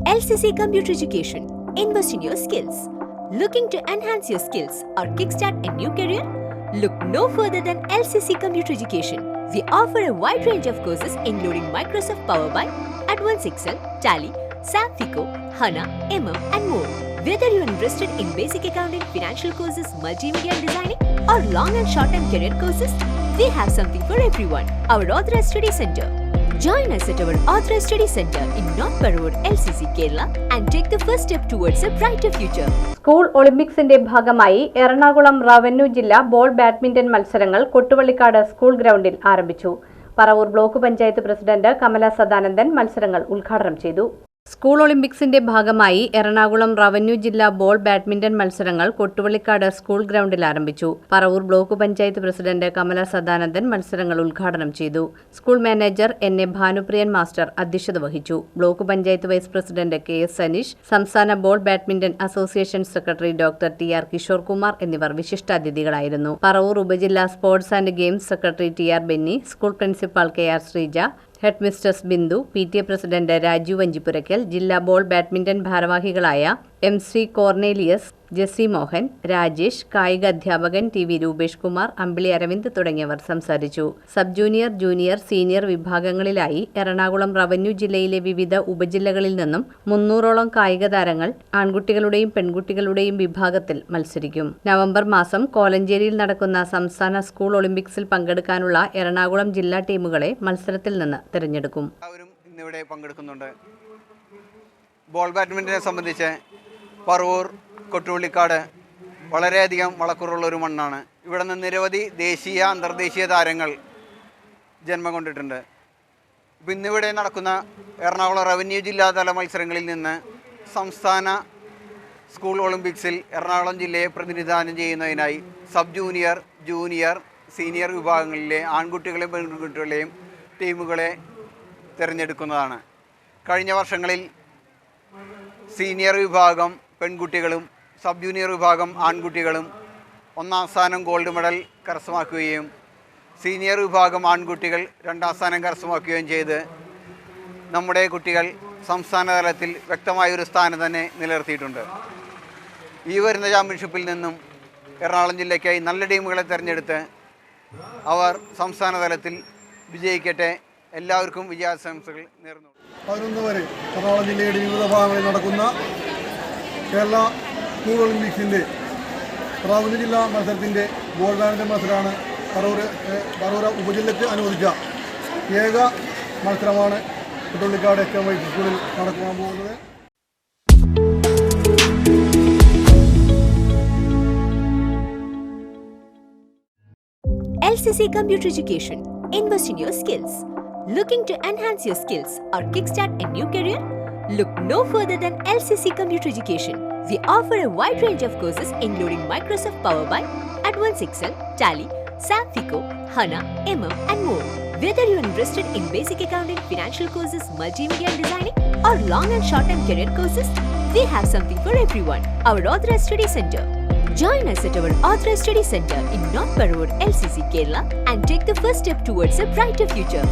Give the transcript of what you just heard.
LCC Computer Education. Invest in your skills. Looking to enhance your skills or kickstart a new career? Look no further than LCC Computer Education. We offer a wide range of courses including Microsoft Power BI, Advanced Excel, Tally, SAP FICO, HANA, MM and more. Whether you are interested in basic accounting, financial courses, multimedia and designing or long and short-term career courses, we have something for everyone. Our Authorized Study Center. Join us at our Authorized Study Center in North Parur, LCC, Kerala and take the first step towards a brighter future. School ഒളിമ്പിക്സിന്റെ ഭാഗമായി Ernakulam revenue ജില്ലാ ball badminton മത്സരങ്ങൾ Kottuvallikkad school ഗ്രൗണ്ടിൽ ആരംഭിച്ചു. Paravur block panchayat president Kamala Sadanandan മത്സരങ്ങൾ ഉദ്ഘാടനം ചെയ്തു. School ഒളിമ്പിക്സിന്റെ ഭാഗമായി എറണാകുളം റവന്യൂ ജില്ലാ ബോൾ ബാഡ്മിന്റൺ മത്സരങ്ങൾ കൊട്ടുവള്ളിക്കാട് സ്കൂൾ ഗ്രൗണ്ടിൽ ആരംഭിച്ചു. പറവൂർ ബ്ലോക്ക് പഞ്ചായത്ത് പ്രസിഡന്റ് കമല സദാനന്ദൻ മത്സരങ്ങൾ ഉദ്ഘാടനം ചെയ്തു. School manager N A. Bhanupriyan master അധ്യക്ഷത വഹിച്ചു. Block panchayat vice president K S. Saneesh, സംസ്ഥാന ball badminton association secretary doctor T R. Kishore Kumar എന്നിവർ വിശിഷ്ടാതിഥികളായിരുന്നു. പറവൂർ ഉപജില്ലാ sports and games secretary T R. Benny, school principal K R. Sreeja, head mistress Bindu, P T A. President Raju Vanchipurackal, ജില്ലാ ബോൾ ബാഡ്മിന്റൺ ഭാരവാഹികളായ M C. Cornelius, Jessy Mohan, Rajesh, കായിക അധ്യാപകൻ ടി.വി. രൂപേഷ് കുമാർ, അമ്പിളി അരവിന്ദ് തുടങ്ങിയവർ സംസാരിച്ചു. സബ് ജൂനിയർ, ജൂനിയർ, സീനിയർ വിഭാഗങ്ങളിലായി എറണാകുളം റവന്യൂ ജില്ലയിലെ വിവിധ ഉപജില്ലകളിൽ നിന്നും 300ഓളം കായിക താരങ്ങൾ ആൺകുട്ടികളുടെയും പെൺകുട്ടികളുടെയും വിഭാഗത്തിൽ മത്സരിക്കും. നവംബർ മാസം കോലഞ്ചേരിയിൽ നടക്കുന്ന സംസ്ഥാന സ്കൂൾ ഒളിമ്പിക്സിൽ പങ്കെടുക്കാനുള്ള എറണാകുളം ജില്ലാ ടീമുകളെ മത്സരത്തിൽ നിന്ന് തിരഞ്ഞെടുക്കും. ഇന്നിവിടെ പങ്കെടുക്കുന്നുണ്ട്. ബോൾ ബാഡ്മിൻ്റനെ സംബന്ധിച്ച് പറവൂർ കൊട്ടുവള്ളിക്കാട് വളരെയധികം വളക്കൂറുള്ള ഒരു മണ്ണാണ്. ഇവിടെ നിന്ന് നിരവധി ദേശീയ അന്തർദേശീയ താരങ്ങൾ ജന്മം കൊണ്ടിട്ടുണ്ട്. ഇപ്പം ഇന്നിവിടെ നടക്കുന്ന എറണാകുളം റവന്യൂ ജില്ലാതല മത്സരങ്ങളിൽ നിന്ന് സംസ്ഥാന സ്കൂൾ ഒളിമ്പിക്സിൽ എറണാകുളം ജില്ലയെ പ്രതിനിധാനം ചെയ്യുന്നതിനായി സബ് ജൂനിയർ, ജൂനിയർ, സീനിയർ വിഭാഗങ്ങളിലെ ആൺകുട്ടികളെയും പെൺകുട്ടികളെയും ടീമുകളെ തിരഞ്ഞെടുക്കുന്നതാണ്. കഴിഞ്ഞ വർഷങ്ങളിൽ സീനിയർ വിഭാഗം പെൺകുട്ടികളും സബ് ജൂനിയർ വിഭാഗം ആൺകുട്ടികളും ഒന്നാം സ്ഥാനം ഗോൾഡ് മെഡൽ കരസ്ഥമാക്കുകയും സീനിയർ വിഭാഗം ആൺകുട്ടികൾ രണ്ടാം സ്ഥാനം കരസ്ഥമാക്കുകയും ചെയ്ത് നമ്മുടെ കുട്ടികൾ സംസ്ഥാന തലത്തിൽ വ്യക്തമായൊരു സ്ഥാനം തന്നെ നിലനിർത്തിയിട്ടുണ്ട്. ഈ വരുന്ന ചാമ്പ്യൻഷിപ്പിൽ നിന്നും എറണാകുളം ജില്ലയ്ക്കായി നല്ല ടീമുകളെ തിരഞ്ഞെടുത്ത് അവർ സംസ്ഥാന തലത്തിൽ വിജയിക്കട്ടെ. എല്ലാവർക്കും വിജയാശംസകൾ നേർന്നു. 11 വരെ എറണാകുളം ജില്ലയുടെ വിവിധ ഭാഗങ്ങളിൽ നടക്കുന്ന കേരള സ്കൂൾ ഒളിമ്പിക്സിൻ്റെ റവന്യൂ ജില്ലാ മത്സരത്തിൻ്റെ ബോൾ ബാഡ്മിൻ്റൺ മത്സരമാണ് പറവൂർ ഉപജില്ലയ്ക്ക് അനുവദിച്ച ഏക മത്സരമാണ് കൊട്ടുവള്ളിക്കാട് എച്ച്.എം.വൈ. സ്കൂളിൽ നടക്കുവാൻ പോകുന്നത്. LCC Computer Education. Invest in your skills. Looking to enhance your skills or kickstart a new career? Look no further than LCC Computer Education. We offer a wide range of courses including Microsoft Power BI, Advanced Excel, Tally, SAP FICO, HANA, MM and more. Whether you are interested in basic accounting, financial courses, multimedia and designing or long and short-term career courses, we have something for everyone. Our Authorized Study Center. Join us at our Authorized Study Center in North Parur, LCC, Kerala and take the first step towards a brighter future.